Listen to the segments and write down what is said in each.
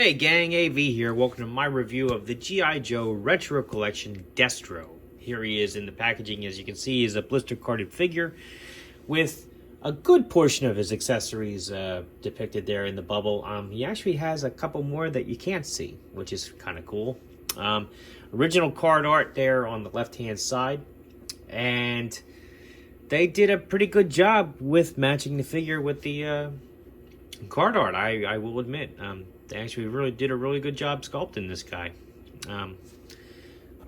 Hey gang, AV here. Welcome to my review of the G.I. Joe Retro Collection Destro. Here he is in the packaging. As you can see, he's a blister carded figure with a good portion of his accessories depicted there in the bubble. He actually has a couple more that you can't see, which is kind of cool. Original card art there on the left hand side, and they did a pretty good job with matching the figure with the card art. I will admit. They actually really did a really good job sculpting this guy. On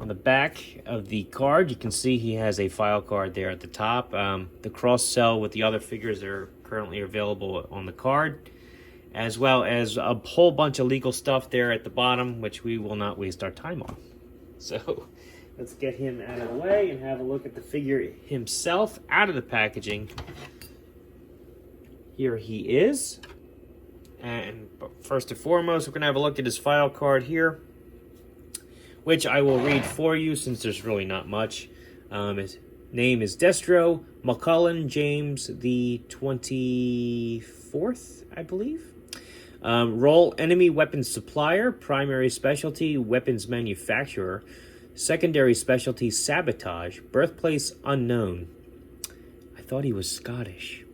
the back of the card, you can see he has a file card there at the top. The cross-sell with the other figures that are currently available on the card, as well as a whole bunch of legal stuff there at the bottom, which we will not waste our time on. So let's get him out of the way and have a look at the figure himself out of the packaging. Here he is. And first and foremost, we're going to have a look at his file card here, which I will read for you since there's really not much. His name is Destro McCullen James the 24th, I believe. Role, enemy weapons supplier. Primary specialty, weapons manufacturer. Secondary specialty, sabotage. Birthplace, unknown. I thought he was Scottish.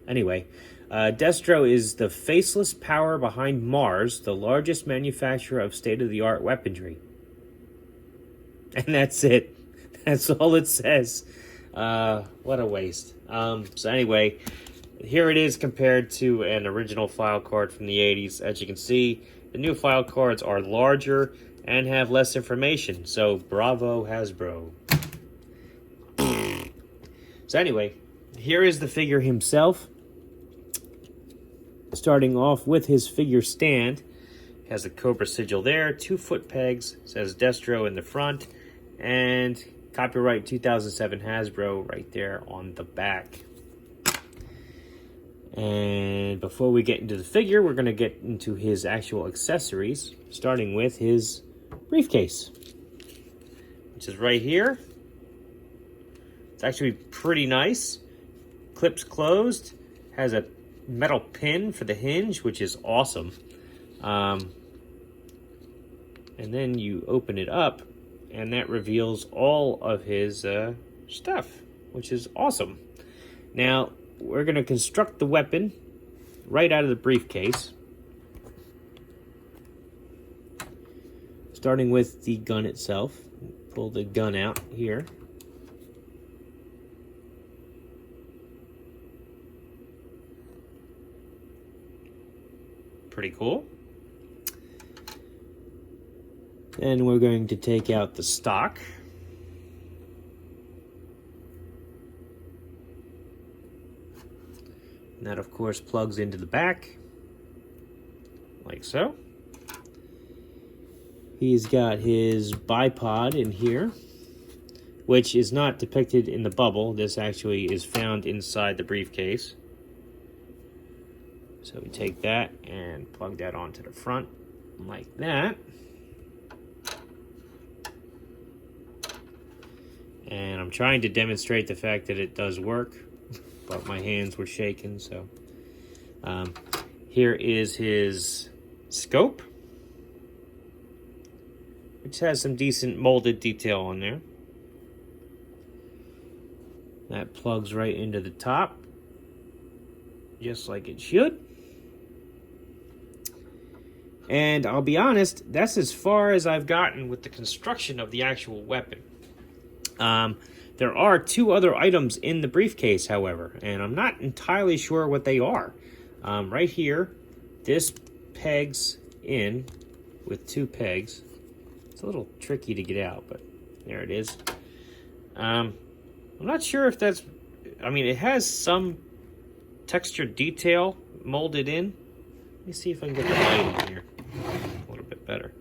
Anyway, Destro is the faceless power behind Mars, the largest manufacturer of state-of-the-art weaponry. And that's it. That's all it says. What a waste. So anyway, here it is compared to an original file card from the 80s. As you can see, the new file cards are larger and have less information. So bravo, Hasbro. So anyway, here is the figure himself. Starting off with his figure stand, has a Cobra sigil there, 2 foot pegs, says Destro in the front, and copyright 2007 Hasbro right there on the back. And before we get into the figure, we're going to get into his actual accessories, starting with his briefcase, which is right here. It's actually pretty nice. Clips closed, has a metal pin for the hinge, which is awesome. And then you open it up and that reveals all of his stuff, which is awesome. Now we're going to construct the weapon right out of the briefcase, starting with the gun itself. Pull the gun out here. Pretty cool. Then we're going to take out the stock. And that, of course, plugs into the back, like so. He's got his bipod in here, which is not depicted in the bubble. This actually is found inside the briefcase. So we take that and plug that onto the front like that. And I'm trying to demonstrate the fact that it does work, but my hands were shaking, so. Here is his scope, which has some decent molded detail on there. That plugs right into the top, just like it should. And I'll be honest, that's as far as I've gotten with the construction of the actual weapon. There are 2 other items in the briefcase, however, and I'm not entirely sure what they are. Right here, this pegs in with 2 pegs. It's a little tricky to get out, but there it is. I'm not sure if that's... I mean, it has some textured detail molded in. Let me see if I can get the light in here a little bit better.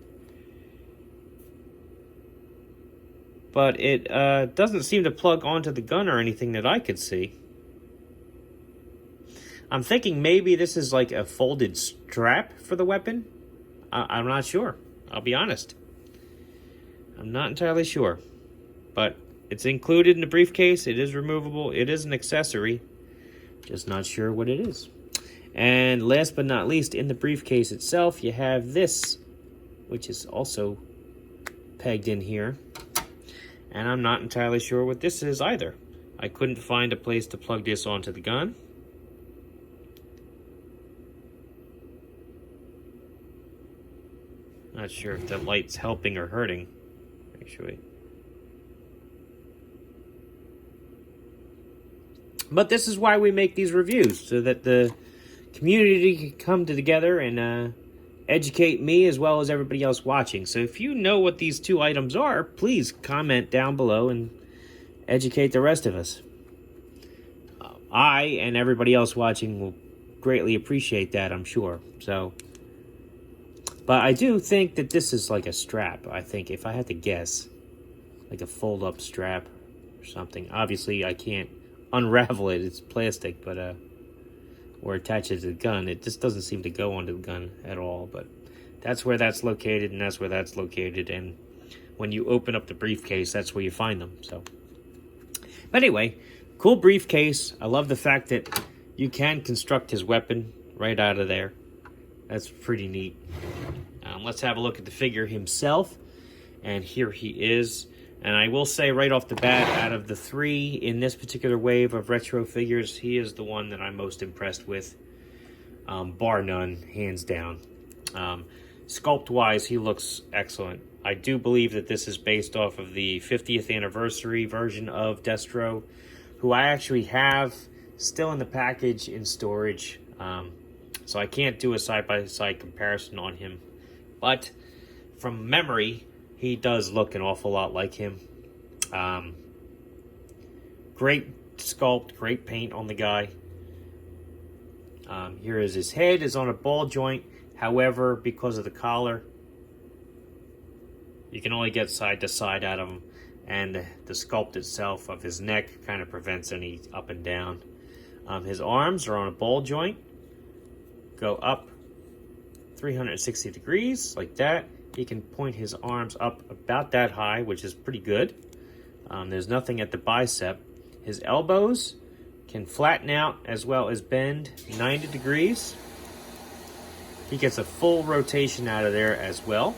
But it doesn't seem to plug onto the gun or anything that I could see. I'm thinking maybe this is like a folded strap for the weapon. I'm not sure. I'll be honest. I'm not entirely sure. But it's included in the briefcase. It is removable. It is an accessory. Just not sure what it is. And last but not least, in the briefcase itself, you have this, which is also pegged in here. And I'm not entirely sure what this is either. I couldn't find a place to plug this onto the gun. Not sure if the light's helping or hurting, actually. But this is why we make these reviews, so that the community can come together and educate me as well as everybody else watching. So if you know what these two items are, please comment down below and educate the rest of us. I and everybody else watching will greatly appreciate that, I'm sure. But I do think that this is like a strap. I think, if I had to guess, like a fold-up strap or something. Obviously, I can't unravel it. It's plastic, but or attach it to the gun. It just doesn't seem to go onto the gun at all. But that's where that's located, and that's where that's located. And when you open up the briefcase, that's where you find them. So, but anyway, cool briefcase. I love the fact that you can construct his weapon right out of there. That's pretty neat. Let's have a look at the figure himself. And here he is. And I will say right off the bat, out of the three in this particular wave of retro figures, he is the one that I'm most impressed with. Bar none, hands down. Sculpt-wise, he looks excellent. I do believe that this is based off of the 50th anniversary version of Destro, who I actually have still in the package in storage. So I can't do a side-by-side comparison on him. But from memory, he does look an awful lot like him. Great sculpt, great paint on the guy. Here is his head, is on a ball joint. However, because of the collar, you can only get side to side out of him. And the sculpt itself of his neck kind of prevents any up and down. His arms are on a ball joint. Go up 360 degrees like that. He can point his arms up about that high, which is pretty good. There's nothing at the bicep. His elbows can flatten out as well as bend 90 degrees. He gets a full rotation out of there as well.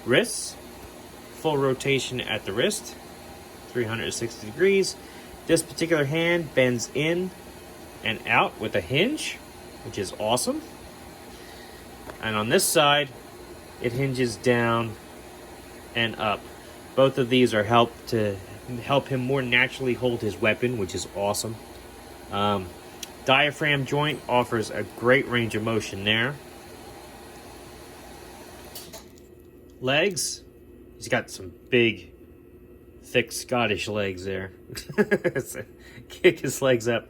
Wrists, full rotation at the wrist, 360 degrees. This particular hand bends in and out with a hinge, which is awesome. And on this side, it hinges down and up. Both of these are helped to help him more naturally hold his weapon, which is awesome. Diaphragm joint offers a great range of motion there. Legs, he's got some big, thick Scottish legs there. So kick his legs up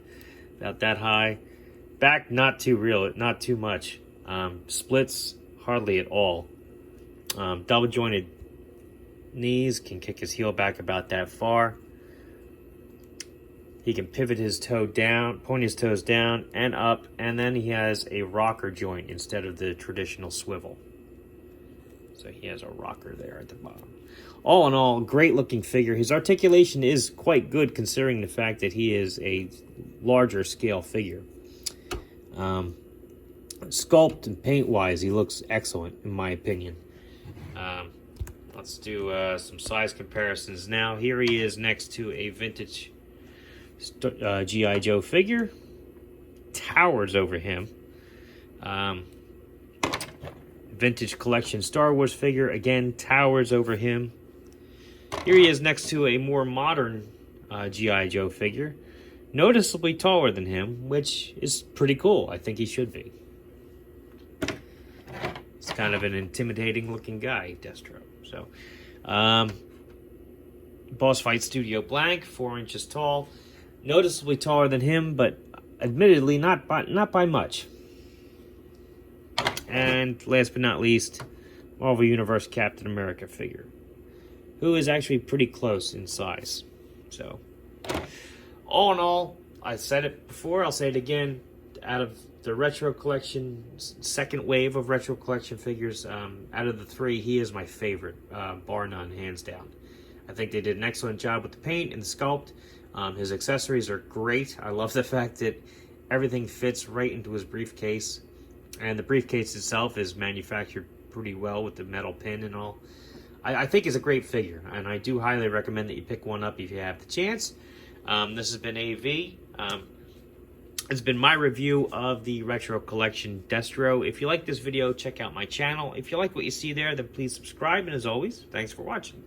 about that high. Back, not too real, not too much. Splits, hardly at all. Double jointed knees, can kick his heel back about that far. He can pivot his toe down, point his toes down and up, and then he has a rocker joint instead of the traditional swivel. So he has a rocker there at the bottom. All in all, great looking figure. His articulation is quite good considering the fact that he is a larger scale figure. Sculpt and paint wise, he looks excellent in my opinion. Let's do some size comparisons now. Here he is next to a vintage G.I. Joe figure. Towers over him. Vintage collection Star Wars figure, again, towers over him. Here he is next to a more modern G.I. Joe figure. Noticeably taller than him, which is pretty cool. I think he should be. He's kind of an intimidating looking guy, Destro. So, Boss Fight Studio Blank, 4 inches tall. Noticeably taller than him, but admittedly not by much. And last but not least, Marvel Universe Captain America figure, who is actually pretty close in size. So, all in all, I said it before, I'll say it again, out of the retro collection, second wave of retro collection figures, out of the three, he is my favorite, bar none, hands down. I think they did an excellent job with the paint and the sculpt. His accessories are great. I love the fact that Everything fits right into his briefcase, and the briefcase itself is manufactured pretty well with the metal pin and all. I think it's a great figure, and I do highly recommend that you pick one up if you have the chance. This has been AV. It's been my review of the Retro Collection Destro. If you like this video, check out my channel. If you like what you see there, then please subscribe, and as always, thanks for watching.